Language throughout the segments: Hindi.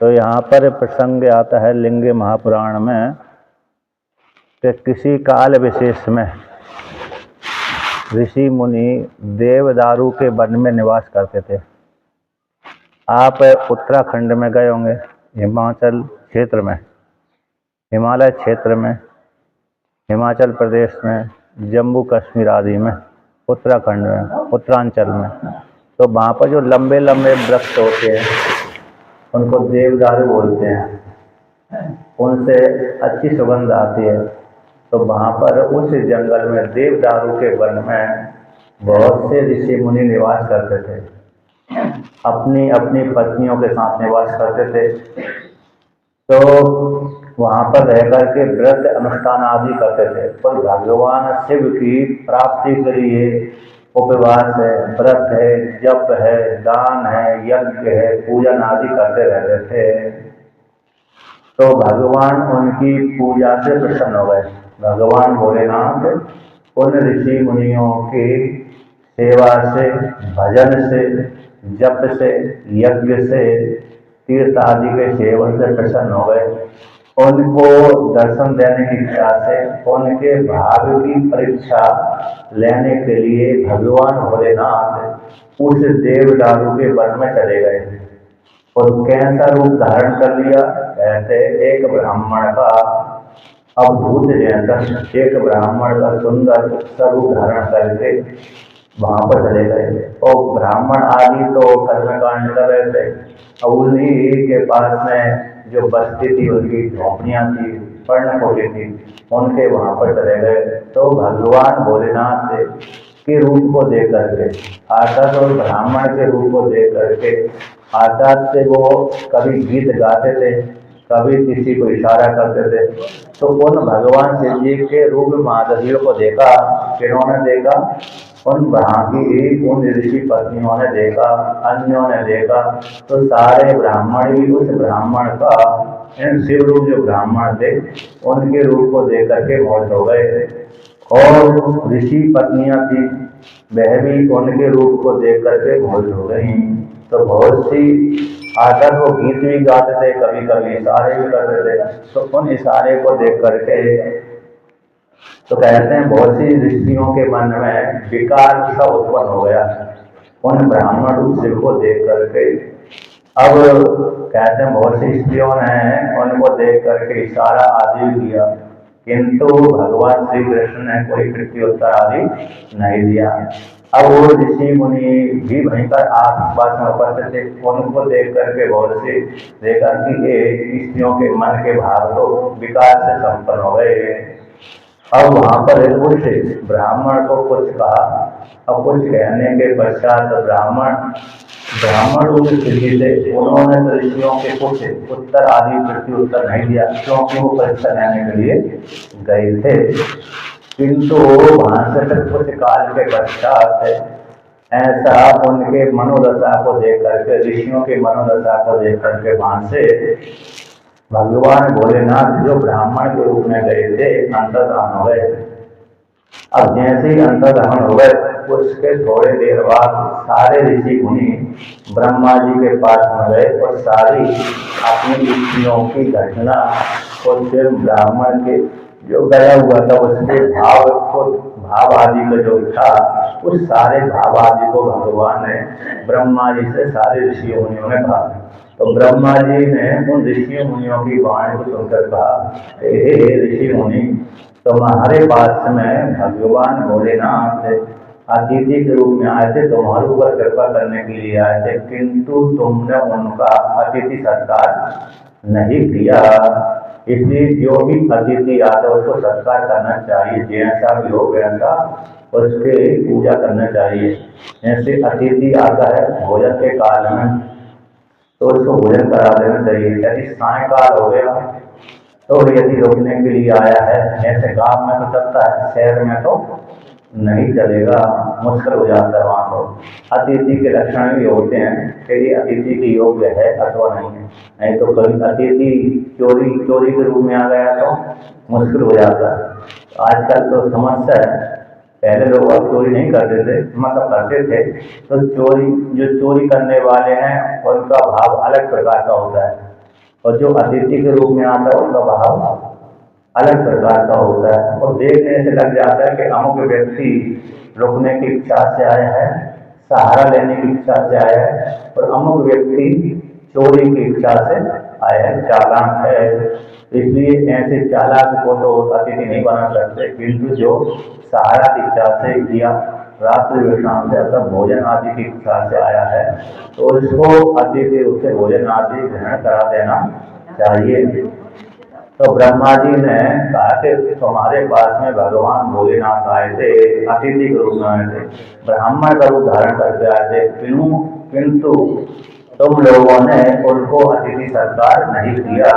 तो यहाँ पर प्रसंग आता है लिंग महापुराण में कि किसी काल विशेष में ऋषि मुनि देवदारू के वन में निवास करते थे। आप उत्तराखंड में गए होंगे, हिमाचल क्षेत्र में, हिमालय क्षेत्र में, हिमाचल प्रदेश में, जम्मू कश्मीर आदि में, उत्तराखंड में, उत्तरांचल में, तो वहाँ पर जो लंबे लंबे वृक्ष होते हैं उनको देवदारू बोलते हैं। उनसे अच्छी सुगंध आती है। तो वहाँ पर उस जंगल में देवदारू के वन में बहुत से ऋषि मुनि निवास करते थे, अपनी अपनी पत्नियों के साथ निवास करते थे। तो वहाँ पर रह कर के व्रत अनुष्ठान आदि करते थे। पर भगवान शिव की प्राप्ति के लिए उपवास है, व्रत है, जप है, दान है, यज्ञ है, पूजन आदि करते रहते थे। तो भगवान उनकी पूजा से प्रसन्न हो गए। भगवान भोलेनाथ उन ऋषि मुनियों की सेवा से, भजन से, जप से, यज्ञ से, तीर्थ आदि के सेवन से प्रसन्न हो गए। उनको दर्शन देने की इच्छा से उनके भाग्य की परीक्षा लेने के लिए भगवान भोलेनाथ उस देवदारू के वन में चले गए। और कैसा रूप धारण कर लिया? कहते एक ब्राह्मण का अवधूत जैसा, एक ब्राह्मण का सुंदर स्वरूप धारण करके वहां पर चले गए। और ब्राह्मण आदि तो कर्मकांड कर रहे थे। और उन्हीं के पास में जो बस्ती थी, उनकी झोपड़ियां थी, पर्णकुटी थी, उनके वहां पर चले गए। तो भगवान भोलेनाथ के रूप को देख करके, आकाश और ब्राह्मण के रूप को देख करके आकाश से वो कभी गीत गाते थे, कभी किसी को इशारा करते थे। तो उन भगवान शिव जी के रूप माधवियों को देखा। किन्होंने देखा? उन ब्राह्मणी, उन ऋषि पत्नियों ने देखा, अन्यों ने देखा। तो सारे ब्राह्मण भी उस ब्राह्मण का, शिव रूप जो ब्राह्मण थे उनके रूप को देख करके मोहित हो गए। और ऋषि पत्नियां थी, वह भी उनके रूप को देख करके मोहित हो गई। तो बहुत सी आकर वो गीत भी गाते थे, कभी कभी इशारे भी करते थे। तो उन इशारे को देख करके तो कहते हैं बहुत सी ऋषियों के मन में विकार सा उत्पन्न हो गया उन ब्राह्मण रूप शिव को देख करके। अब कहते हैं बहुत सी स्त्रियों ने उनको देख करके इशारा आदि किया, किंतु भगवान श्री कृष्ण ने कोई प्रत्युत्तर आदि नहीं दिया। अब वो ऋषि मुनि भी वहीं पर आसपास में उपस्थित थे। उनको देख करके बहुत से देखा कि ये स्त्रियों के मन के भाव तो विकार से संपन्न हो गए। अब वहां पर उस ब्राह्मण को कुछ कहा। अब कुछ कहने के पश्चात ब्राह्मण उस स्थिति से उन्होंने तो ऋषियों के कुछ उत्तर आदि प्रत्युत्तर नहीं दिया, क्योंकि वो परीक्षा लेने के लिए गए थे। किंतु वहां से फिर कुछ काल के पश्चात ऐसा उनके मनोदशा को देख करके, ऋषियों की मनोदशा को देख करके वहां से भगवान भोलेनाथ जो ब्राह्मण के रूप में गए थे अंतर्धान हो गए। अब जैसे ही अंतर्धान हो गए उसके थोड़े देर बाद सारे ऋषि मुनि ब्रह्मा जी के पास में गए और सारी अपनी स्त्रियों की घटना और फिर ब्राह्मण के जो गया हुआ था उसके भाव आदि का जो था उस सारे भाव आदि को भगवान ने ब्रह्मा जी से सारे ऋषि मुनियों ने कहा। तो ब्रह्मा जी ने उन ऋषि मुनियों की वाणी को सुनकर कहा, हे ऋषि मुनि, तुम्हारे पास में भगवान भोलेनाथ अतिथि के रूप में आए थे, तुम्हारे ऊपर कृपा करने के लिए आए थे, किंतु तुमने उनका अतिथि सत्कार नहीं किया। इसलिए जो भी अतिथि आता है उसको सत्कार करना चाहिए, जैसा भी हो वैसा उसके पूजा करना चाहिए। जैसे अतिथि आता है भोजन के काल में तो उसको भोजन करा देना चाहिए। यदि सायकाल हो गया तो यदि रोकने के लिए आया है, ऐसे गांव में तो चलता है, शहर में तो नहीं चलेगा, मुश्किल हो जाता है वहाँ तो। अतिथि के लक्षण भी होते हैं कि ये अतिथि के योग्य है अथवा नहीं है। नहीं तो कभी अतिथि चोरी के रूप में आ गया तो मुश्किल हो जाता है। आजकल तो समस्या है, पहले लोग अब चोरी नहीं करते थे, मतलब करते थे तो जो चोरी करने वाले हैं उनका भाव अलग प्रकार का होता है। और जो अतिथि के रूप में आता है उनका भाव अलग प्रकार का होता है। और देखने से लग जाता है कि अमुक व्यक्ति रुकने की इच्छा से आया है, सहारा लेने की इच्छा से आया है, और अमुक व्यक्ति चोरी की इच्छा से आया है, चालाक है। इसलिए ऐसे चालाक को तो अतिथि नहीं बना सकते, किंतु जो सहारा की इच्छा से या रात्रि विश्राम से अथवा भोजन आदि की इच्छा से आया है, तो उसको अतिथि रूप से भोजन आदि ग्रहण करा देना चाहिए। तो ब्रह्मा जी ने कहा कि तुम्हारे पास में भगवान भोलेनाथ आए थे, अतिथि के रूप में आए थे, ब्राह्मण का रूप धारण करके आए थे, किंतु तुम लोगों ने उनको अतिथि सत्कार नहीं किया।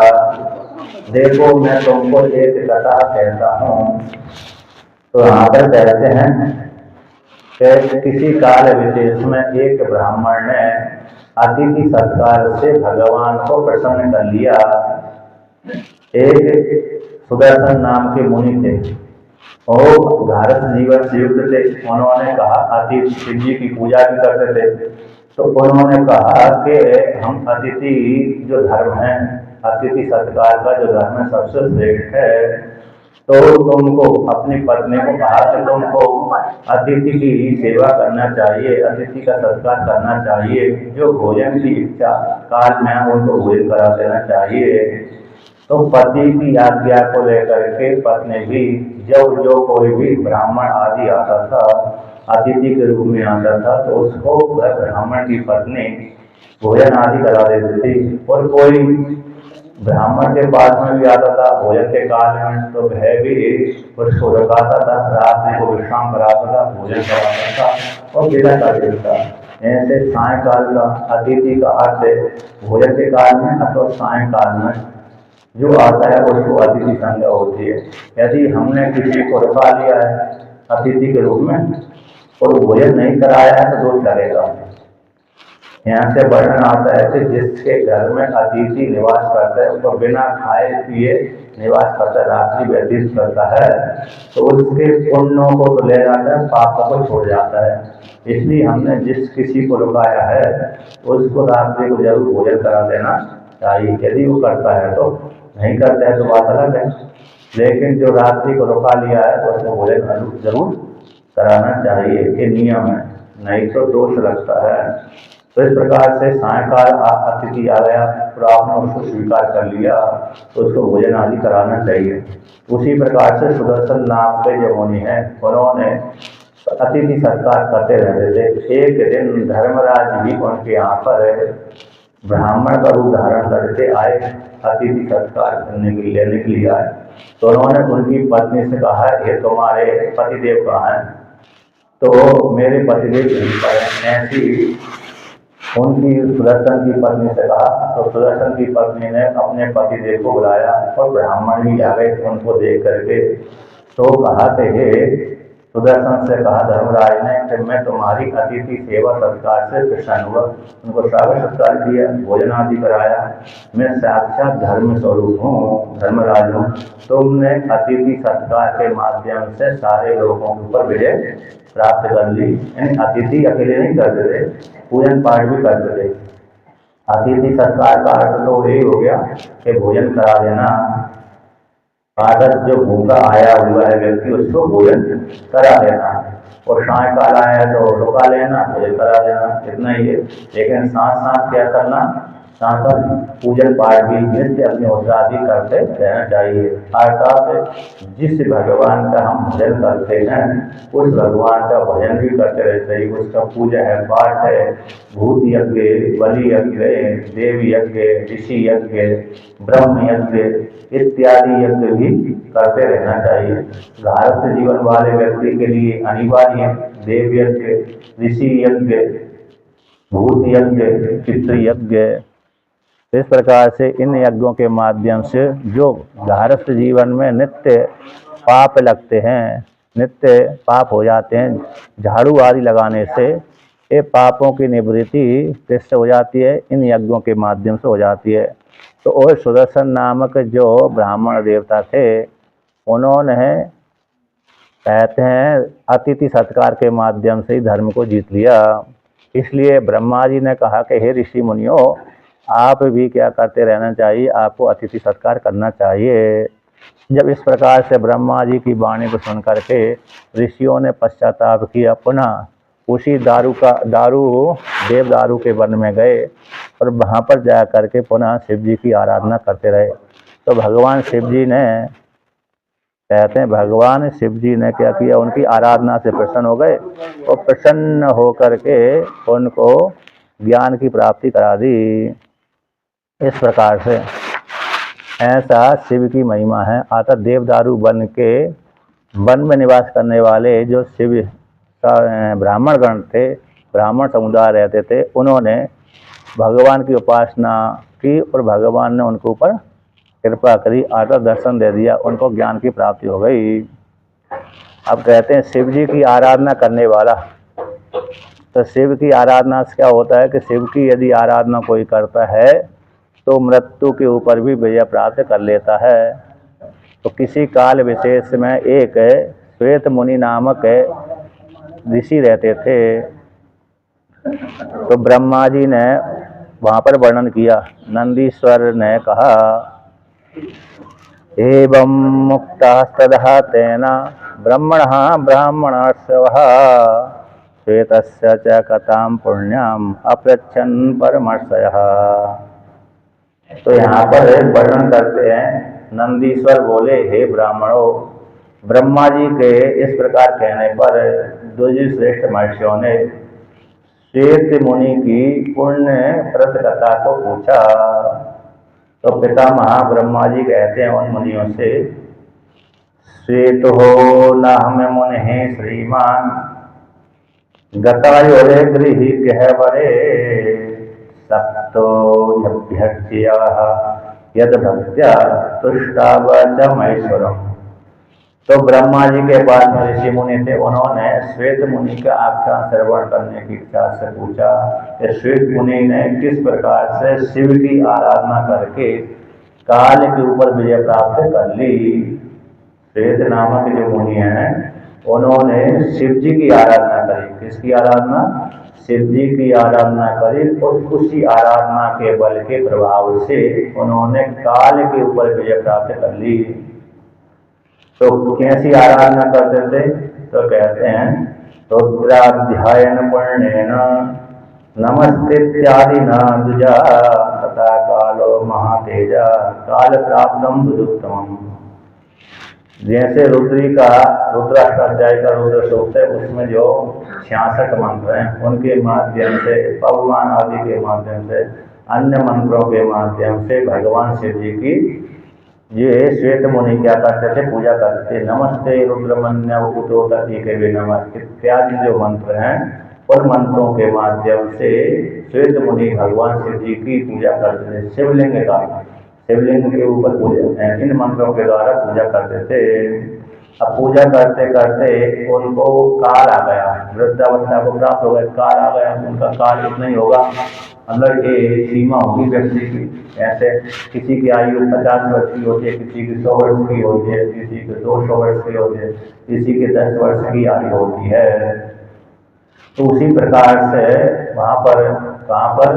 देखो मैं तुमको एक कथा कहता हूँ। तो यहाँ पर कहते हैं कि किसी काल विशेष में एक ब्राह्मण ने अतिथि सत्कार से भगवान को प्रसन्न कर लिया। एक सुदर्शन नाम के मुनि थे और भारत जीवन से युक्त थे। उन्होंने कहा, अतिथि शिव जी की पूजा भी करते थे, तो उन्होंने कहा कि हम अतिथि जो धर्म है, अतिथि सत्कार का जो धर्म है सबसे श्रेष्ठ है, तो तुमको अपनी पत्नी को कहा कि तुमको अतिथि की सेवा करना चाहिए, अतिथि का सत्कार करना चाहिए, जो भोजन की इच्छा काल में उनको भोजन करा देना चाहिए। तो पति की आज्ञा को लेकर के पत्नी भी जब जो कोई भी ब्राह्मण आदि आता था, अतिथि के रूप में आता था, तो उसको वह ब्राह्मण की पत्नी भोजन आदि करा देती थी। और कोई ब्राह्मण के पास में भी आता था भोजन के काल में, तो वह भी उसको रुकाता था, रात में को विश्राम कराता था, भोजन कराता था और विदा कर देता। ऐसे सायकाल का अतिथि का अर्थ भोजन के काल में अथवा सायकाल में जो आता है उसको अतिथि संज्ञा होती है। यदि हमने किसी को रुका लिया है अतिथि के रूप में और भोजन नहीं कराया है तो दोष लगेगा। यहाँ से वर्णन आता है कि जिसके घर में अतिथि निवास करता है, उसको बिना खाए पिए निवास करता है, रात्रि व्यतीत करता है, तो उसके पुण्यों को तो ले जाता है, पापों को छोड़ जाता है। इसलिए हमने जिस किसी को रुकाया है उसको रात्रि को जरूर भोजन करा देना चाहिए। यदि वो करता है तो, नहीं करता है तो बात अलग है, लेकिन जो रात्रि को रुका लिया है तो उसको भोजन जरूर कराना चाहिए, ये नियम है, नहीं तो दोष लगता है। तो इस प्रकार से सायकाल अतिथि आ गया और आपने उसको स्वीकार कर लिया तो उसको भोजन आदि कराना चाहिए। उसी प्रकार से सुदर्शन नाम के जो मुनि हैं उन्होंने अतिथि सत्कार करते रहते थे। एक दिन धर्मराज भी उनके यहाँ पर ब्राह्मण का रूप धारण करके आए, अतिथि सत्कार करने के लिए लेने के लिए आए। तो उन्होंने उनकी पत्नी से कहा, ये तुम्हारे पतिदेव कहाँ हैं? तो मेरे पतिदेव यहीं पर हैं। ऐसी उनकी सुदर्शन की पत्नी से कहा, तो सुदर्शन की पत्नी ने अपने पतिदेव को बुलाया और ब्राह्मण भी आ गए उनको देख करके। तो कहा कि हे सुदर्शन से कहा धर्मराज ने कि मैं तुम्हारी अतिथि सेवा सत्कार से प्रसन्न हुआ, उनको स्वागत सत्कार किया, भोजन आदि कराया। मैं साक्षात धर्म स्वरूप हूँ, धर्मराज हूँ। तुमने अतिथि सत्कार के माध्यम से सारे लोगों के ऊपर विजय प्राप्त कर ली। यानी अतिथि अकेले नहीं करते थे, पूजन पाठ भी करते थे। अतिथि सत्कार का अर्थ तो यही हो गया कि भोजन करा देना, आदत जो भूखा आया हुआ है व्यक्ति उसको भोजन करा देना, और सायकाल आया तो रुका लेना, भोजन करा देना, इतना ही है। लेकिन साथ साथ क्या करना, साथ साथ पूजन पाठ भी नित्य अपने आदि करते रहना चाहिए। अर्थात जिस भगवान का हम भजन करते हैं उस भगवान का भजन भी करते रहते चाहिए। उसका पूजा है, पाठ है, भूत यज्ञ, बलि यज्ञ, देव यज्ञ, ऋषि यज्ञ, ब्रह्म यज्ञ इत्यादि यज्ञ भी करते रहना चाहिए। गृहस्थ जीवन वाले व्यक्ति के लिए अनिवार्य देव यज्ञ, ऋषि यज्ञ, भूत यज्ञ, पितृ यज्ञ। इस प्रकार से इन यज्ञों के माध्यम से जो गृहस्थ जीवन में नित्य पाप लगते हैं, नित्य पाप हो जाते हैं, झाड़ू आदि लगाने से ये पापों की निवृत्ति किससे हो जाती है? इन यज्ञों के माध्यम से हो जाती है। तो और सुदर्शन नामक जो ब्राह्मण देवता थे उन्होंने कहते हैं अतिथि सत्कार के माध्यम से ही धर्म को जीत लिया। इसलिए ब्रह्मा जी ने कहा कि हे ऋषि मुनियों, आप भी क्या करते रहना चाहिए, आपको अतिथि सत्कार करना चाहिए। जब इस प्रकार से ब्रह्मा जी की वाणी को सुन करके ऋषियों ने पश्चाताप किया, पुनः उसी देव दारू के वन में गए और वहाँ पर जा करके पुनः शिव जी की आराधना करते रहे। तो भगवान शिव जी ने, कहते हैं भगवान शिव जी ने क्या किया, उनकी आराधना से प्रसन्न हो गए और प्रसन्न हो करके उनको ज्ञान की प्राप्ति करा दी। इस प्रकार से ऐसा शिव की महिमा है। अतः देवदारू वन में निवास करने वाले जो शिव ब्राह्मण गण थे, ब्राह्मण समुदाय रहते थे, उन्होंने भगवान की उपासना की और भगवान ने उनके ऊपर कृपा करी, आकर दर्शन दे दिया, उनको ज्ञान की प्राप्ति हो गई। अब कहते हैं शिव जी की आराधना करने वाला, तो शिव की आराधना से क्या होता है कि शिव की यदि आराधना कोई करता है तो मृत्यु के ऊपर भी विजय प्राप्त कर लेता है। तो किसी काल विशेष में एक श्वेत मुनि नामक ऋषि रहते थे। तो ब्रह्मा जी ने वहाँ पर वर्णन किया। नंदीश्वर ने कहा, एवं मुक्तस्ततः तेन ब्रह्मणः ब्राह्मणस्वः श्वेतस्य च कथां पुण्याम् अपृच्छन् परमर्षयः। तो यहाँ पर वर्णन करते हैं, नंदीश्वर बोले, हे ब्राह्मणों, ब्रह्मा जी के इस प्रकार कहने पर द्विजश्रेष्ठ महर्षियों ने श्वेत मुनि की पुण्य व्रत कथा को पूछा। तो पितामह ब्रह्मा जी कहते हैं उन मुनियों से, श्वेत हो न हमें मुनि श्रीमान गतायोरे गृही गहवरे सप्तो यभ्यर्च्यः यद भक्त्या तुष्टावचमैश्वरम्। तो ब्रह्मा जी के पास में ऋषि मुनि थे, उन्होंने श्वेत मुनि का आख्यान श्रवण करने की इच्छा से पूछा कि श्वेत मुनि ने किस प्रकार से शिव की आराधना करके काल के ऊपर विजय प्राप्त कर ली। श्वेत नामक जो मुनि हैं, उन्होंने शिव जी की आराधना करी। किसकी आराधना? शिव जी की आराधना करी और उसी आराधना के बल के प्रभाव से उन्होंने काल के ऊपर विजय प्राप्त कर ली। तो कैसी आराधना करते थे? तो कहते हैं, रुद्राध्यायन पुण्येन नमस्कृत्यादि न द्विजा तथा कालो महातेजा काल प्राप्तम दुदुत्तमम्। जैसे रुद्राष्टाध्याय का रुद्र सूक्त है, उसमें जो 66 मंत्र हैं, उनके माध्यम से, पवमान आदि के माध्यम से, अन्य मंत्रों के माध्यम से भगवान शिव जी की ये श्वेत मुनि क्या करते थे? पूजा करते थे। नमस्ते रुद्रमन्य उतोतति के वे नमः इत्यादि जो मंत्र हैं, उन मंत्रों के माध्यम से श्वेत मुनि भगवान शिव जी की पूजा करते थे। शिवलिंग के ऊपर पूजा, इन मंत्रों के द्वारा पूजा करते थे। अब पूजा करते करते उनको काल आ गया, वृद्धावस्था को प्राप्त हो गए, काल आ गया। उनका काल इतना ही होगा, मतलब ये सीमा होगी व्यक्ति की। ऐसे किसी की आयु 50 वर्ष की होती है, किसी की 100 वर्ष की होती है, किसी की 200 वर्ष की होती है, किसी की 10 वर्ष की आयु होती है। तो उसी प्रकार से वहाँ पर, कहाँ पर?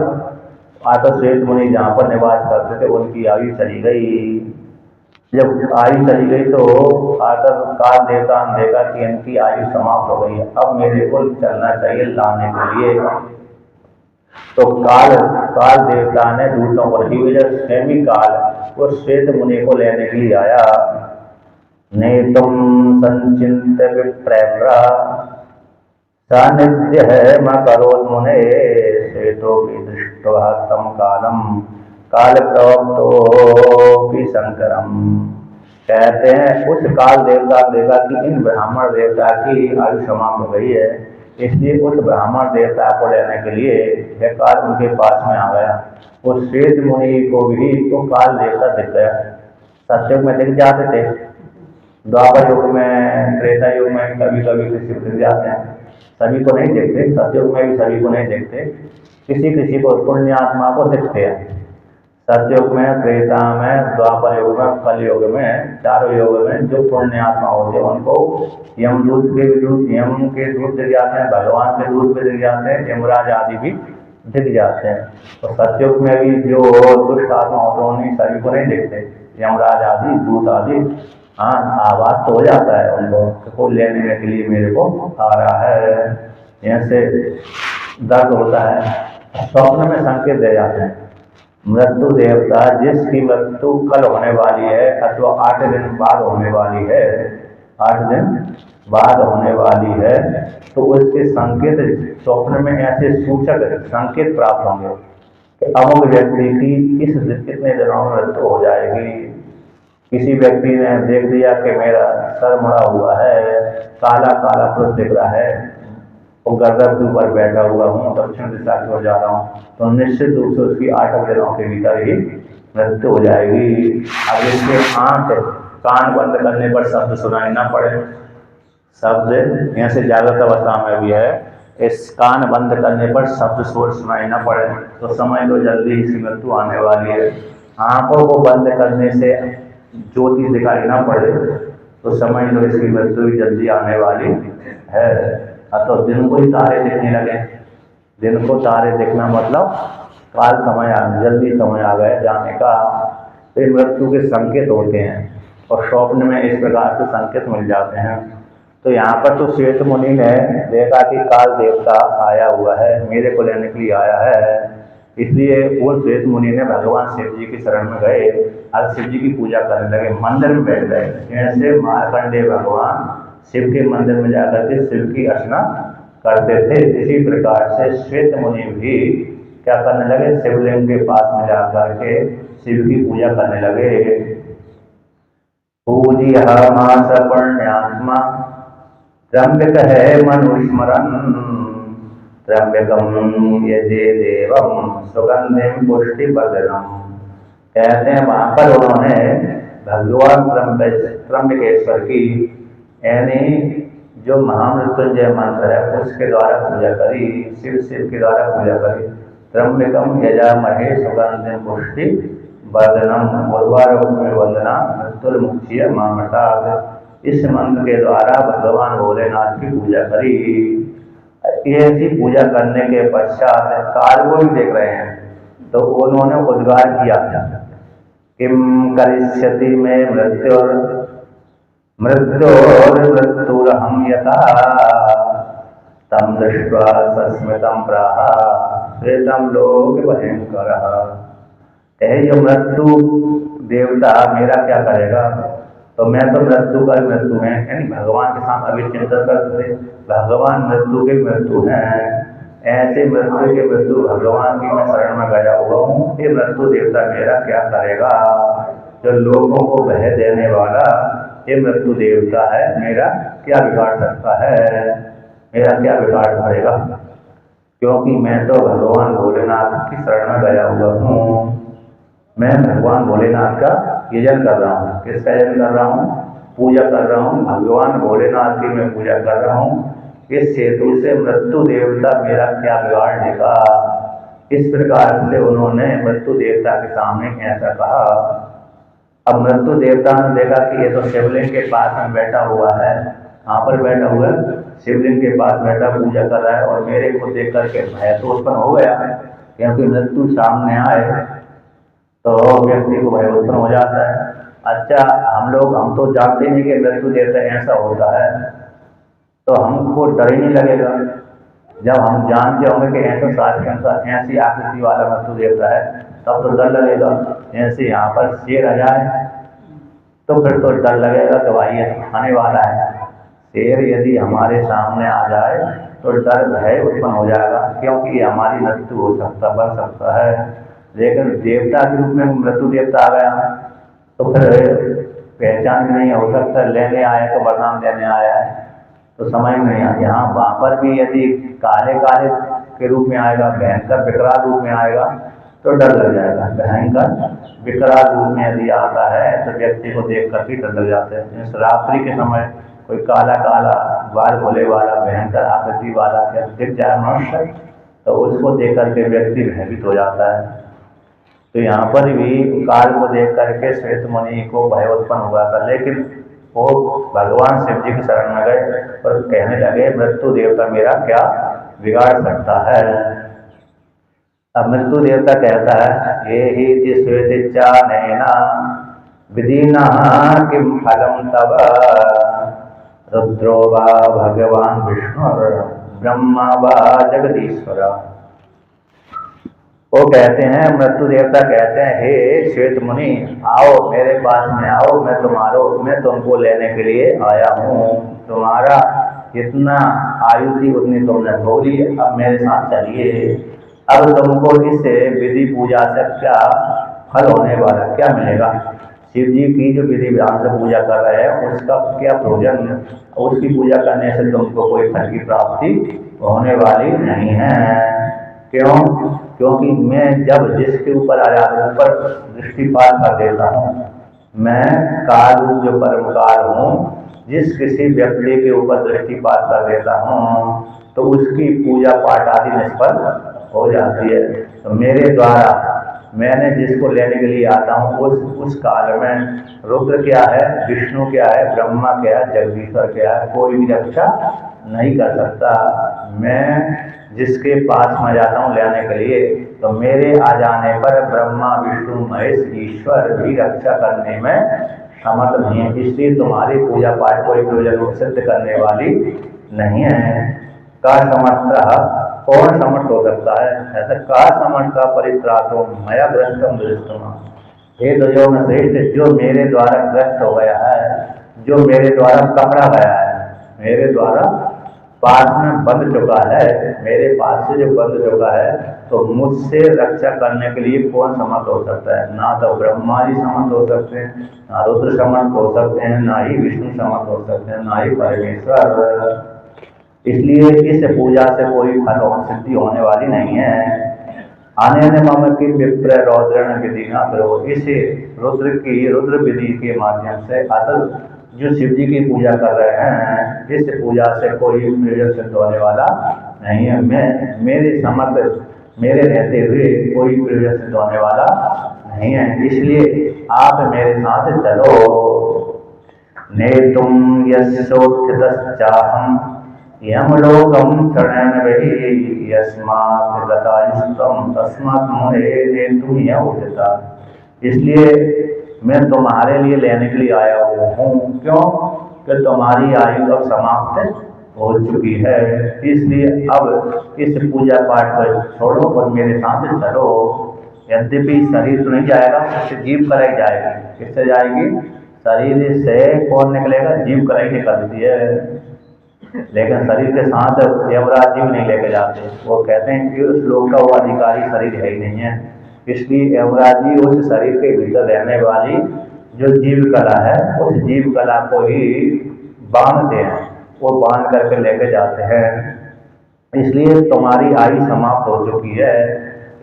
आकर श्वेत मुनि जहाँ पर निवास करते थे, उनकी आयु चली गई। जब आयु चली गई तो आकर काल देवता ने देखा कि इनकी आयु समाप्त हो गई है, अब मेरे को चलना चाहिए लाने के लिए। तो काल देवता ने दूतों को नहीं भेजा, स्वयं काल उस श्वेत मुनि को लेने के लिए आया। नेतुम संचिंत विप्रेभ्रा सानिध्य है मैं करोद मुने श्वेतो की दृष्टवा तम कालम काल प्रवक्तो की शंकरम। कहते हैं उस काल देवता ने देखा कि इन ब्राह्मण देवता की आयु समाप्त हो गई है, इसलिए उस ब्राह्मण देवता को लेने के लिए यह काल उनके पास में आ गया। उस श्वेत मुनि को भी तो काल देवता दिख गया। सतयुग में दिख जाते थे, द्वापर युग में, त्रेता युग में कभी कभी किसी को दिख जाते हैं, सभी को नहीं देखते। सतयुग में भी सभी को नहीं देखते, किसी किसी को, पुण्यात्मा को दिखते हैं। सतयुग में, त्रेता में, द्वापर युग में, कल युग में, चारों युग में जो पुण्यात्मा होते हैं उनको यम के दूत दिख जाते हैं, भगवान के दूत भी दिख जाते हैं, यमराज आदि भी दिख जाते हैं। और सतयुग में भी जो दुष्ट आत्मा होते हैं उन्हीं सभी को नहीं दिखते, यमराज आदि दूत आदि। हाँ, आवाज तो हो जाता है उनको को लेने के लिए मेरे को आ रहा है, ऐसे दर्द होता है। स्वप्न में संकेत दे जाते हैं। मृत्यु देवता जिसकी मृत्यु कल होने वाली है अथवा 8 दिन बाद होने वाली है, 8 दिन बाद होने वाली है, तो उसके संकेत स्वप्न में ऐसे सूचक संकेत प्राप्त होंगे कि अमुक व्यक्ति की कितने दिनों में मृत्यु हो जाएगी। किसी व्यक्ति ने देख लिया कि मेरा सर मुड़ा हुआ है, काला काला पुरुष दिख रहा है, वो गर्दन के ऊपर बैठा हुआ हूँ, दक्षिण दिशा की ओर जा रहा हूँ, तो निश्चित रूप से उसकी 8 दिनों के भीतर ही मृत्यु हो जाएगी। अब इसके आंख कान बंद करने पर शब्द सुनाई ना पड़े, शब्द यहाँ से जागृत अवस्था में भी है, इस कान बंद करने पर शब्द शोर सुनाई ना पड़े तो समझ लो जल्दी इसकी मृत्यु आने वाली है। आंखों को बंद करने से ज्योति दिखाई ना पड़े तो समझ लो इसकी मृत्यु भी जल्दी आने वाली है। तो दिन को ही तारे दिखने लगे, दिन को तारे दिखना मतलब काल समय जल्दी समय आ गए जाने का, तो मृत्यु के संकेत होते हैं और स्वप्न में इस प्रकार के संकेत मिल जाते हैं। तो यहाँ पर तो श्वेत मुनि ने देखा कि काल देवता आया हुआ है, मेरे को लेने के लिए आया है, इसलिए वो श्वेत मुनि ने भगवान शिव जी की शरण में गए और शिव जी की पूजा करने लगे, मंदिर में बैठ गए। ऐसे मार्कंडेय भगवान शिव के मंदिर में जाकर के शिव की अर्चना करते थे। इसी प्रकार से श्वेत मुनि भी क्या करने लगे, शिवलिंग के पास में जाकर के शिव की पूजा करने लगे। पूजिया मास पुण्यात्मा त्र्यंबक है मनुस्मरन, त्र्यंबकम यजे देवम सुगंधिम पुष्टि बदनम। कहते हैं वहां पर उन्होंने भगवान त्र्यंबकेश्वर की यानी जो महामृत्युंजय मंत्र है उसके द्वारा पूजा करी, शिव के द्वारा पूजा करी। त्र्यंबकम यजामहे सुगंधिम पुष्टि वर्धनम, गुरुवारों में वंदना मृत्युर्मुक्षीय मामटात्। इस मंत्र के द्वारा भगवान भोलेनाथ की पूजा करी। ऐसी पूजा करने के पश्चात काल को भी देख रहे हैं तो उन्होंने उद्गार किया, किम करिष्यति में मृत्युर्हम यथा तम दृष्ट्वा सस्मितम प्राह श्वेतम लोक भयंकर। जो मृत्यु देवता मेरा क्या करेगा, तो मैं तो मृत्यु है, यानी भगवान के साथ अभी चिंतन करते थे, भगवान मृत्यु के मृत्यु हैं, ऐसे मृत्यु के मृत्यु भगवान की मैं शरण में गया हुआ हूँ। ये मृत्यु देवता मेरा क्या करेगा, जो लोगों को भय देने वाला ये मृत्यु देवता है, मेरा क्या बिगाड़ सकता है, मेरा क्या बिगाड़ करेगा, क्योंकि मैं तो भगवान भोलेनाथ की शरण में गया हुआ हूँ। मैं भगवान भोलेनाथ का यजन कर रहा हूँ। किसका यजन कर रहा हूँ, पूजा कर रहा हूँ, भगवान भोलेनाथ की मैं पूजा कर रहा हूँ। इस हेतु से मृत्यु देवता मेरा क्या बिगाड़ देगा। इस प्रकार से उन्होंने मृत्यु देवता के सामने ऐसा कहा। अब मृत्यु देवता ने देखा कि ये तो शिवलिंग के पास में बैठा हुआ है, कहाँ पर बैठा हुआ है, शिवलिंग के पास बैठा पूजा कर रहा है, और मेरे को देख करके भय तो उत्पन्न हो गया है, क्योंकि मृत्यु सामने आए तो व्यक्ति को भय उत्पन्न हो जाता है। अच्छा, हम तो जानते नहीं कि मृत्यु देवता ऐसा होता है, तो हमको डर ही नहीं लगेगा। जब हम जानते होंगे कि ऐसा साथ ऐसी आकृति वाला मृत्यु देवता है तब तो डर लगेगा। ऐसे यहाँ पर शेर आ जाए तो फिर तो डर लगेगा कि भाई ये खाने वाला है। शेर यदि हमारे सामने आ जाए तो डर भय उत्पन्न हो जाएगा, क्योंकि हमारी मृत्यु हो सकता बढ़ सकता है। लेकिन देवता के रूप में मृत्यु देवता आ गया तो फिर पहचान नहीं हो सकता, लेने आया तो वरदान देने आया है तो समझ नहीं आया। यहाँ वहाँ पर भी यदि काले काले के रूप में आएगा, भयंकर विकराल रूप में आएगा तो डर लग जाएगा। भयंकर विकराल रूप में यदि आता है तो व्यक्ति को देख कर ही डर लग जाते हैं। इस रात्रि के समय कोई काला काला बाल भोले वाला भयंकर आकृति वाला दिख जाए मनुष्य तो उसको देख करके व्यक्ति भयभीत हो जाता है। तो यहाँ पर भी काल को देख करके श्वेत मुनि को भय उत्पन्न हुआ था, लेकिन वो भगवान शिव जी की शरण में गए और कहने लगे मृत्यु देवता मेरा क्या बिगाड़ सकता है। अब मृत्यु देवता कहता है ये ही जिस्वेदिचा नैना विधिना किम फलम तव रुद्रो वा भगवान विष्णु ब्रह्मा वा जगदीश्वर। वो कहते हैं, मृत्यु देवता कहते हैं, हे श्वेत मुनि आओ मेरे पास में आओ, मैं तुमको लेने के लिए आया हूँ। तुम्हारा जितना आयु थी उतनी तुमने भोगी, अब मेरे साथ चलिए। अब तुमको इस विधि पूजा से क्या फल होने वाला, क्या मिलेगा? शिव जी की जो विधि विधान से पूजा कर रहे हैं उसका क्या प्रयोजन? उसकी पूजा करने से तुमको कोई फल की प्राप्ति होने वाली नहीं है। क्यों? क्योंकि मैं जब जिसके ऊपर ऊपर दृष्टिपात कर देता हूँ, मैं काल जो परम काल हूँ, जिस किसी व्यक्ति के ऊपर दृष्टिपात कर देता हूँ तो उसकी पूजा पाठ आदि निष्फल हो जाती है। तो मेरे द्वारा मैंने जिसको लेने के लिए आता हूँ उस काल में रुद्र क्या है, विष्णु क्या है, ब्रह्मा क्या है, जगदीश्वर क्या है, कोई भी रक्षा नहीं कर सकता। मैं जिसके पास में जाता हूँ लेने के लिए, तो मेरे आ जाने पर ब्रह्मा विष्णु महेश ईश्वर भी रक्षा करने में समर्थ नहीं है। इसलिए तुम्हारी पूजा पाठ कोई प्रयोजन सिद्ध करने वाली नहीं है। का समर्थ कौन समर्थ हो सकता है? ऐसा का समर्थ का परित्रातो मया ग्रस्तम दृष्टमा। हे दुर्योधन श्रेष्ठ, जो मेरे द्वारा ग्रस्त हो गया है, जो मेरे द्वारा पकड़ा गया है, मेरे द्वारा पास में बंध चुका है, मेरे पास से जो बंध चुका है, तो मुझसे रक्षा करने के लिए कौन समर्थ हो सकता है? ना तो ब्रह्मा जी समर्थ हो सकते हैं, ना रुद्र समर्थ हो सकते हैं, ना ही विष्णु समर्थ हो सकते हैं, ना ही परमेश्वर। इसलिए इस पूजा से कोई फल और सिद्धि होने वाली नहीं है। आने ने मम की विप्र रौद्रण विधि ना करो। इस रुद्र विधि के माध्यम से अतल जो शिव जी की पूजा कर रहे हैं, इस पूजा से कोई प्रयोजन सिद्ध होने वाला नहीं है। मेरे रहते हुए कोई प्रयोजन सिद्ध होने वाला नहीं है। इसलिए आप मेरे साथ चलो। नेतुम यस्योत्थितश्चाहं यमलोकं शरणं वहि यस्मात् गतायुष्टं तस्मात् मुने नेतुम यमुदिता। इसलिए मैं तुम्हारे लिए लेने के लिए आया हूँ। क्यों? कि तुम्हारी आयु अब समाप्त हो चुकी है। इसलिए अब इस पूजा पाठ को छोड़ो और मेरे साथ चलो। यद्यपि शरीर तो नहीं जाएगा, उससे जीव कलाई जाएगी। किससे जाएगी? शरीर से कौन निकलेगा? जीव कलाई निकलती है, लेकिन शरीर के साथ यमराज जीव नहीं लेके जाते। वो कहते हैं कि उस लोक का वो अधिकारी शरीर है ही नहीं है। इसलिए यमराज जी उस शरीर के भीतर रहने वाली जो जीव कला है, उस जीव कला को ही बांधते हैं, वो बांध करके लेके जाते हैं। इसलिए तुम्हारी आयु समाप्त हो चुकी है।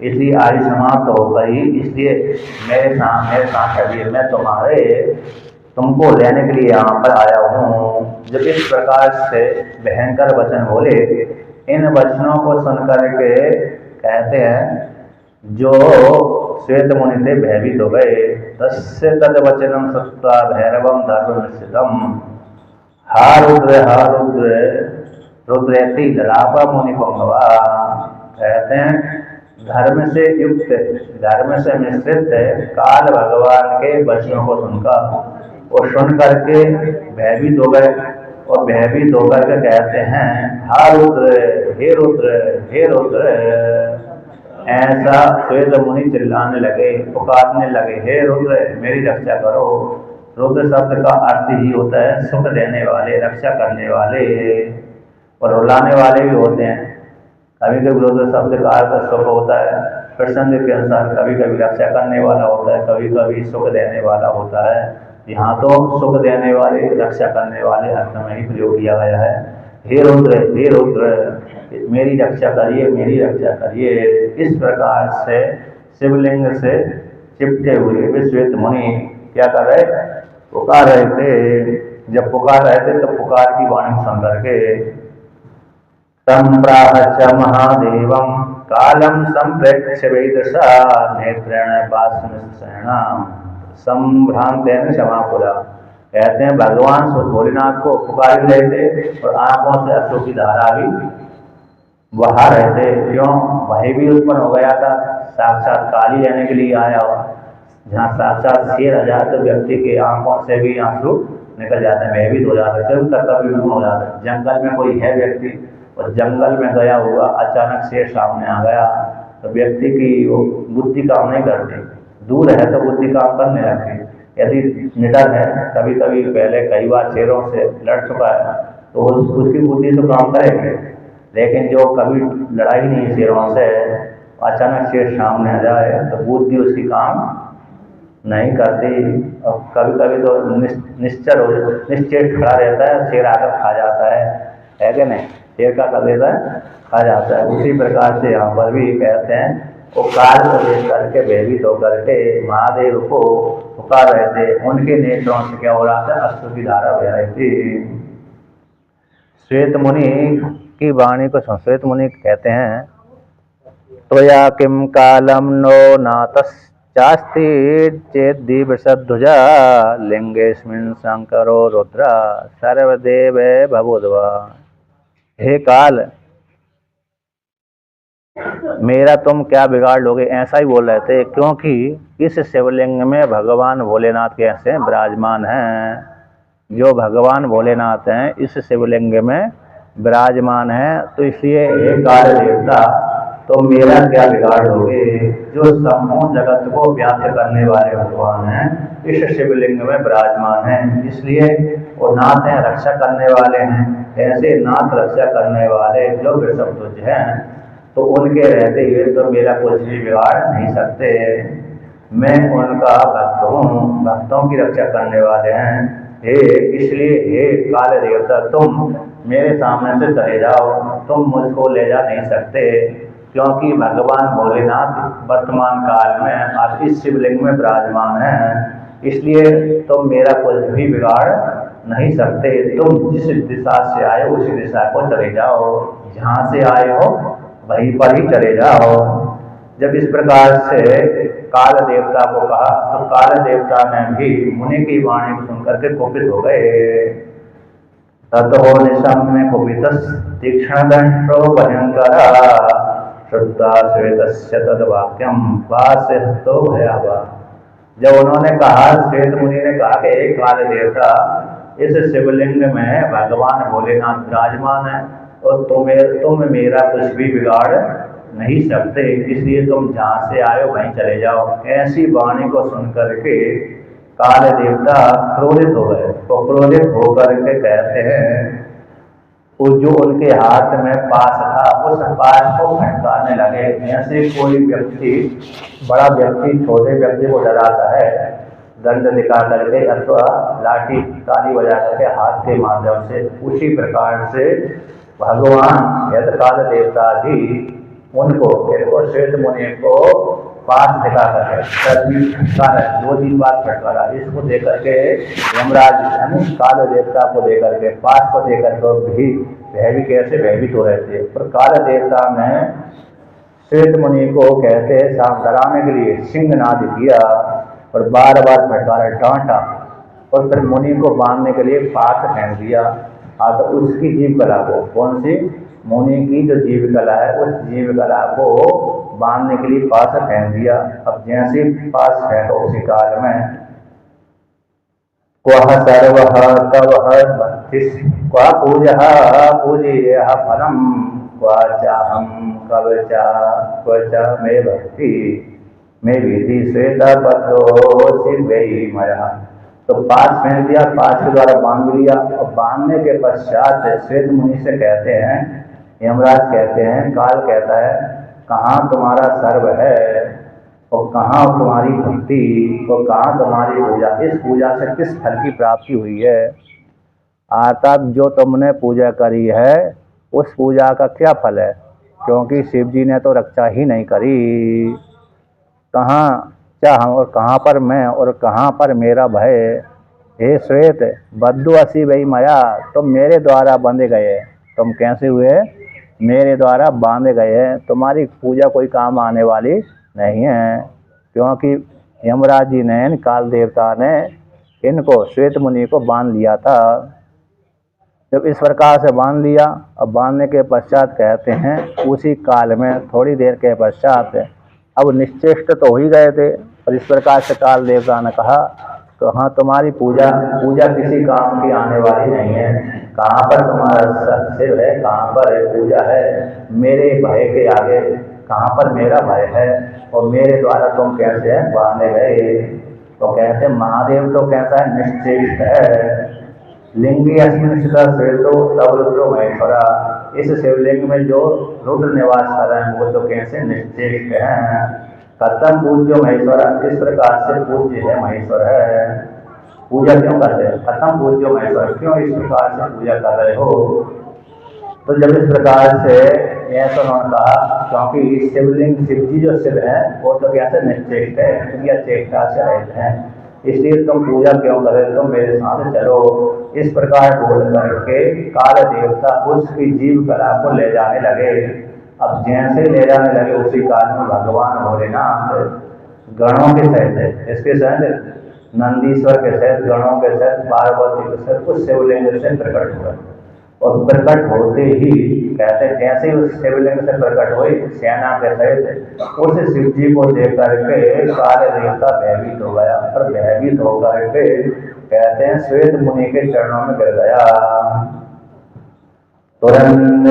इसलिए आयु समाप्त हो गई, इसलिए मेरे साथ चलिए, मैं तुमको लेने के लिए यहाँ पर आया हूँ। जब इस प्रकार से भयंकर वचन बोले, इन वचनों को सुनकर के कहते हैं जो श्वेत मुनि थे भयभीत हो गए। तस्य तद वचनम सत्ता भैरवम धर्म निश्चितम हा रुद्र रुद्रेति ललापा मुनि पंगवा। कहते हैं धर्म से युक्त, धर्म से मिश्रित काल भगवान के वचनों को सुन करके भयभीत हो गए। और भयभीत होकर के कहते हैं हा रुद्र, हे रुद्र, हे रुद्र। ऐसा श्वेत मुनि चिल्लाने लगे, पुकारने लगे, हे रुद्र मेरी रक्षा करो। रुद्र शब्द का अर्थ ही होता है सुख देने वाले, रक्षा करने वाले और रुलाने वाले भी होते हैं। कभी कभी रुद्र शब्द का अर्थ सुख होता है, प्रसंग के अनुसार कभी कभी रक्षा करने वाला होता है, कभी कभी सुख देने वाला होता है। यहाँ तो सुख देने वाले, रक्षा करने वाले अर्थ में ही प्रयोग किया गया है। हे रुद्र मेरी रक्षा करिए, मेरी रक्षा करिए। इस प्रकार से शिवलिंग से चिपटे हुए वे श्वेत मुनि क्या कर रहे? पुकार रहे थे। जब पुकार रहे थे तो पुकार की वाणी सुन करके संप्राह च महादेवं कालम संप्रेक्ष्य वैदशा नेत्रेण पाशुनिशयनाम संभ्रांतेन क्षमापुरा। कहते हैं भगवान भोलेनाथ को पुकार रहे थे और आंखों से अश्रु की धारा भी वहाँ रहते, क्यों भय भी उत्पन्न हो गया था, साक्षात काली लेने के लिए आया हुआ। जहाँ साक्षात शेर आ जाए तो व्यक्ति के आंखों से भी आंसू निकल जाते हैं, भयभीत हो जाते हैं, कभी कर्तव्य विमूढ़ हो जाते हैं। जंगल में कोई है व्यक्ति और जंगल में गया हुआ, अचानक शेर सामने आ गया तो व्यक्ति की वो बुद्धि काम नहीं करती, दूर है तो बुद्धि काम करने लगती। यदि निडर है, कभी कभी पहले कई बार शेरों से लड़ चुका है, तो उसकी बुद्धि तो काम करेगी। लेकिन जो कभी लड़ाई नहीं शेरों से, अचानक शेर सामने आ जाए तो बुद्धि उसकी काम नहीं करती। और कभी कभी तो निश्चय खड़ा रहता है, शेर आकर खा जाता है कि नहीं, शेर का कर देता है, खा जाता है। उसी प्रकार से यहाँ पर भी कहते हैं, वो काल को देख करके भयभीत होकर के महादेव को पुकार रहे थे। उनके नेत्रों से क्या हो रहा था, अश्रु की धारा बह रही थी। श्वेत मुनि की वाणी को श्वेत मुनि कहते हैं, त्वया किं कालम नो नातश्चास्ति चेद्दिवसध्वजा लिंगेस्मिन् शंकरो रुद्र सर्वदेव भवोद्वा। हे काल, मेरा तुम क्या बिगाड़ लोगे, ऐसा ही बोल रहे थे, क्योंकि इस शिवलिंग में भगवान भोलेनाथ कैसे विराजमान हैं। जो भगवान भोलेनाथ हैं इस शिवलिंग में विराजमान हैं, तो इसलिए हे काल देवता, तो मेरा क्या बिगाड़ लोगे। जो संपूर्ण जगत को व्याप्त करने वाले भगवान हैं इस शिवलिंग में विराजमान हैं, इसलिए वो नाथ हैं, रक्षा करने वाले हैं। ऐसे नाथ रक्षा करने वाले जो वृषभध्वज हैं, तो उनके रहते हुए तो मेरा कुछ भी बिगाड़ नहीं सकते। मैं उनका भक्त हूँ, भक्तों की रक्षा करने वाले हैं। हे इसलिए हे काल देवता, तुम मेरे सामने से चले जाओ, तुम मुझको ले जा नहीं सकते, क्योंकि भगवान भोलेनाथ वर्तमान काल में आज इस शिवलिंग में विराजमान हैं। इसलिए तुम मेरा कुछ भी बिगाड़ नहीं सकते। तुम जिस दिशा से आए उसी दिशा को चले जाओ, जहाँ से आए हो वहीं पर ही चले जाओ। जब इस प्रकार से काल देवता को कहा तो काल देवता ने भी मुनि की वाणी को सुनकर के कुपित हो गए। ततो निशम्य कुपितस् तीक्ष्ण दंष्टो भयंकर श्रुत्वा श्वेतस्य तद्वाक्यम वास्यस्तो भयावह। जब उन्होंने कहा, श्वेत मुनि ने कहा कि हे काल देवता, इस शिवलिंग में भगवान भोलेनाथ विराजमान है और तुम मेरा कुछ भी बिगाड़ नहीं सकते, इसलिए तुम जहाँ से आए हो वहीं चले जाओ। ऐसी वाणी को सुनकर के काल देवता क्रोधित हो गए। तो क्रोधित होकर के कहते हैं, वो जो उनके हाथ में पास था उस पास को फटकारने लगे। ऐसे कोई व्यक्ति, बड़ा व्यक्ति छोटे व्यक्ति को डराता है, दंड दिखा करके अथवा लाठी ताली बजा करके हाथ के माध्यम से, उसी प्रकार से भगवान यदकाल देवता जी उनको श्वेत मुनि को पास दिखा करके दो तीन बार फटकारा। इसको देकर के यमराज यानी काल देवता को देकर के, पास को देकर के भी भयभीत, कैसे भयभीत हो रहे थे। पर काल देवता ने श्वेत मुनि को कहते डराने के लिए सिंहनाद किया और बार बार फटकारा, डांटा, और फिर मुनि को बांधने के लिए पास फेंक दिया। तो उसकी जीव कला को, कौन सी, मुनि की जो जीव कला है उस जीव कला को बांधने के लिए पास फेंक दिया। अब जैसे पास फेंका उसी काल में क्वः सर्वः तवः भक्तिः क्व पूजः पूजेयः फलम् क्व चाहं क्व च मे भक्ति मे विधि श्वेतपत्रोऽसि वै मयः। तो पास फेंक दिया, पास के द्वारा बांध लिया। और बांधने के पश्चात श्वेत मुनि से कहते हैं, यमराज कहते हैं, काल कहता है, कहाँ तुम्हारा सर्व है और कहाँ तुम्हारी भक्ति और कहाँ तुम्हारी पूजा, इस पूजा से किस फल की प्राप्ति हुई है। आज तक जो तुमने पूजा करी है उस पूजा का क्या फल है, क्योंकि शिव जी ने तो रक्षा ही नहीं करी। कहाँ चाह और कहाँ पर मैं और कहाँ पर मेरा भय। हे श्वेत बद्धु असी वही माया, तुम मेरे द्वारा बांधे गए। तुम कैसे हुए, मेरे द्वारा बांधे गए हैं, तुम्हारी पूजा कोई काम आने वाली नहीं है। क्योंकि यमराज जी ने, काल देवता ने इनको श्वेत मुनि को बांध लिया था। जब इस प्रकार से बांध लिया, अब बांधने के पश्चात कहते हैं उसी काल में थोड़ी देर के पश्चात अब निश्चेष्ट तो हो ही गए थे, और इस प्रकार से काल देवता ने कहा तो हाँ तुम्हारी पूजा किसी काम की आने वाली नहीं है, कहाँ पर तुम्हारा सिर है, कहाँ पर पूजा है, मेरे भय के आगे कहाँ पर मेरा भय है, और मेरे द्वारा तुम कैसे है बांधे गए। तो कहते महादेव तो कैसा है, निश्चेष्ट है। लिंगी अस्मिन श्वेतो तब रुद्रो महेश्वरा, इस शिवलिंग में जो रुद्र निवास कर रहे हैं वो तो कैसे निश्चेष्ट हैं। कथम पूज्यो महेश्वरा, इस प्रकार से पूज्य है महेश्वर है। पूजा क्यों करते हैं, कथम पूज्यो महेश्वर, क्यों इस प्रकार से पूजा कर रहे हो। तो जब इस प्रकार से ऐसा उन्होंने कहा क्योंकि शिवलिंग शिव जी जो शिव है वो तो कैसे निश्चेष्ट है, क्रिया चेष्टा से रहते हैं, इसलिए तुम पूजा क्यों करे, तुम मेरे साथ चलो। इस प्रकार बोल करके काल देवता उसकी जीव कला को ले जाने लगे। अब जैसे ले जाने लगे उसी काल में भगवान भोलेनाथ गणों के सहित, इसके सहित नंदीश्वर के सहित, गणों के सहित, पार्वती के सहित उस शिवलिंग से प्रकट हुआ। और प्रकट होते ही कहते जैसे ही उस शिवलिंग से प्रकट हुई सेना के सहित उस शिव जी को देख करके काल देवता भयभीत हो गया, और भयभीत होकर के कहते हैं श्वेत मुनि के चरणों में गिर गया। तुरंत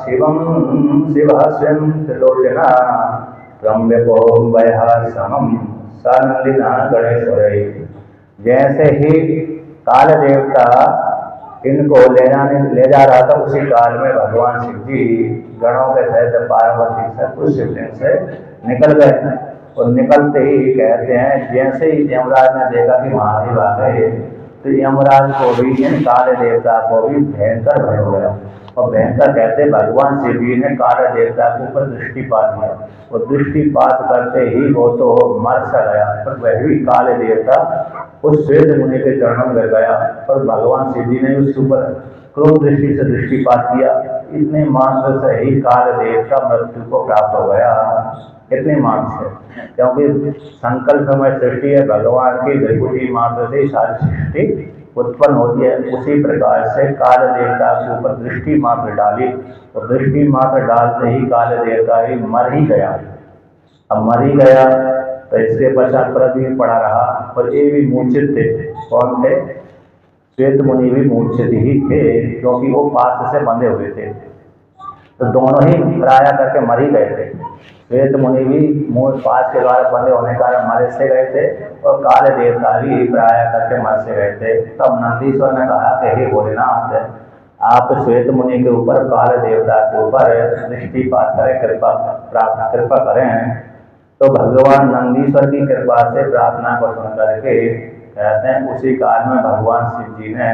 शिवम शिव स्वयं त्रिलोचना रम्यको वयः समम सनलिना गणेश्वर। जैसे ही काल देवता इनको ले जा रहा था उसी काल में भगवान शिव जी गणों के सहित पार्वती से उस शिवलिंग से निकल गए। और निकलते ही कहते हैं जैसे ही यमराज ने देखा कि महादेव आ गए तो यमराज को भी इन काल देवता को भी भयंकर भय हो गया। और भयंकर कहते भगवान शिव जी ने काल देवता के ऊपर दृष्टिपात किया, और दृष्टिपात करते ही वो तो मर सा गया, पर वह भी काल देवता उस श्वेत मुनि के चरणों में गिर गया। और भगवान शिव जी ने उसके ऊपर क्रोध दृष्टि से दृष्टिपात किया। इतने मात्र से ही काल देवता मृत्यु को प्राप्त हो गया, इतने मात्र से, क्योंकि संकल्पमय सृष्टि है भगवान की, विभूति मात्र से सारी सृष्टि उत्पन्न होती है। उसी प्रकार से काल देवता के ऊपर दृष्टि मात्र डाली, और दृष्टि मात्र डालते ही काल देवता ही मर ही गया। अब मर ही गया तो इसके पश्चात पृथ्वी पड़ा रहा, और ये भी मूर्छित थे। कौन थे, श्वेत मुनि भी मूर्छित ही थे, क्योंकि वो पास से बंधे हुए थे। तो दोनों ही प्राया करके मर ही गए थे। श्वेत मुनि भी मूल पास के द्वारा बंधे होने के कारण मर से गए थे, और काल देवता भी प्राया करके मर से गए थे। तब नंदीश्वर ने कहा कि हे भोलेनाथ, आप श्वेत मुनि के ऊपर काल देवता के ऊपर दृष्टिपात करें, कृपा करें। तो भगवान नंदीश्वर की कृपा से प्रार्थना को सुन करके कहते हैं उसी काल में भगवान शिव जी ने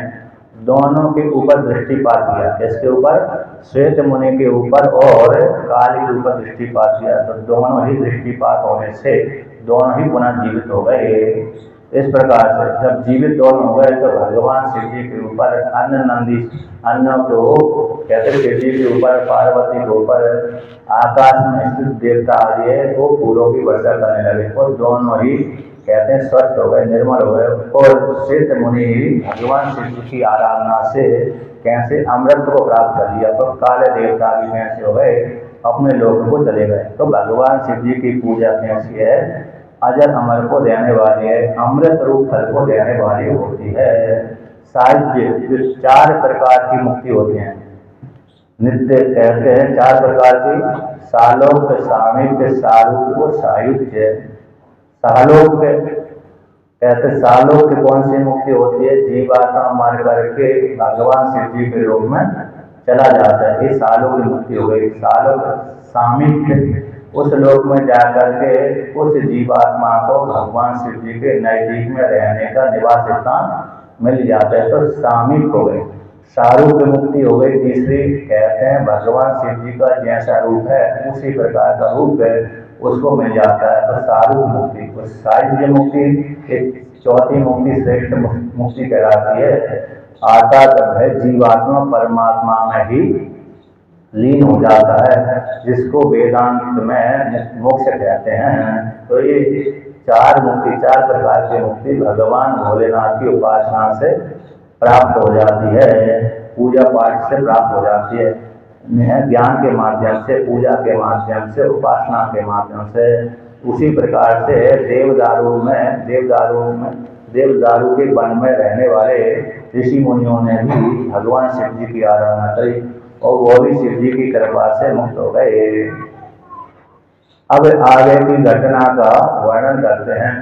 दोनों के ऊपर दृष्टिपात किया। इसके ऊपर श्वेत मुनि के ऊपर और काली के ऊपर दृष्टिपात किया, तो दोनों ही दृष्टिपात होने से दोनों ही पुनः जीवित हो गए। इस प्रकार से जब जीवित दोनों हो गए तो भगवान शिव जी के ऊपर अन्न को कहते शिव जी के ऊपर, पार्वती के ऊपर आकाश में स्थित देवता आदि है वो फूलों की वर्षा करने लगे, और दोनों ही कहते हैं स्वस्थ हो गए, निर्मल हो गए। और श्वेत मुनि भगवान शिव जी की आराधना से कैसे अमृत को प्राप्त कर लिया, तो काले देवता भी कैसे हो गए, अपने लोक को चले गए। तो भगवान शिव जी की पूजा कैसी है, अजर अमर को देने वाली है, अमृत रूप फल को देने वाली होती है। साहित्य जो 4 प्रकार की मुक्ति होती है, नित्य कहते हैं 4 प्रकार की, सालोक, सामीप्य, सारूप, सायुज्य। सालोक कहते सालोक की कौन सी मुक्ति होती है, जीवात्मा मर करके भगवान शिव जी के रूप में चला जाता है, ये सालोक की मुक्ति हो गई। सालोक सामीप्य, उस लोक में जाकर के उस जीवात्मा को भगवान शिव जी के नजदीक में रहने का निवास स्थान मिल जाता है, तो सामीप हो गई। सारूप मुक्ति हो गई तीसरी, कहते हैं भगवान शिव जी का जैसा रूप है उसी प्रकार का रूप है उसको मिल जाता है, तो सारूप मुक्ति। तो साहित्य मुक्ति एक चौथी मुक्ति श्रेष्ठ मुक्ति कहलाती है। अर्थात है जीवात्मा परमात्मा में ही लीन हो जाता है, जिसको वेदांत में मोक्ष कहते हैं। तो ये चार मुक्ति, चार प्रकार की मुक्ति भगवान भोलेनाथ की उपासना से प्राप्त हो जाती है, पूजा पाठ से प्राप्त हो जाती है, ज्ञान के माध्यम से, पूजा के माध्यम से, उपासना के माध्यम से। उसी प्रकार से देवदारू के वन में रहने वाले ऋषि मुनियों ने भी भगवान शिव जी की आराधना करी और वो भी शिव जी की कृपा से मुक्त हो गए। अब आगे की घटना का वर्णन करते हैं।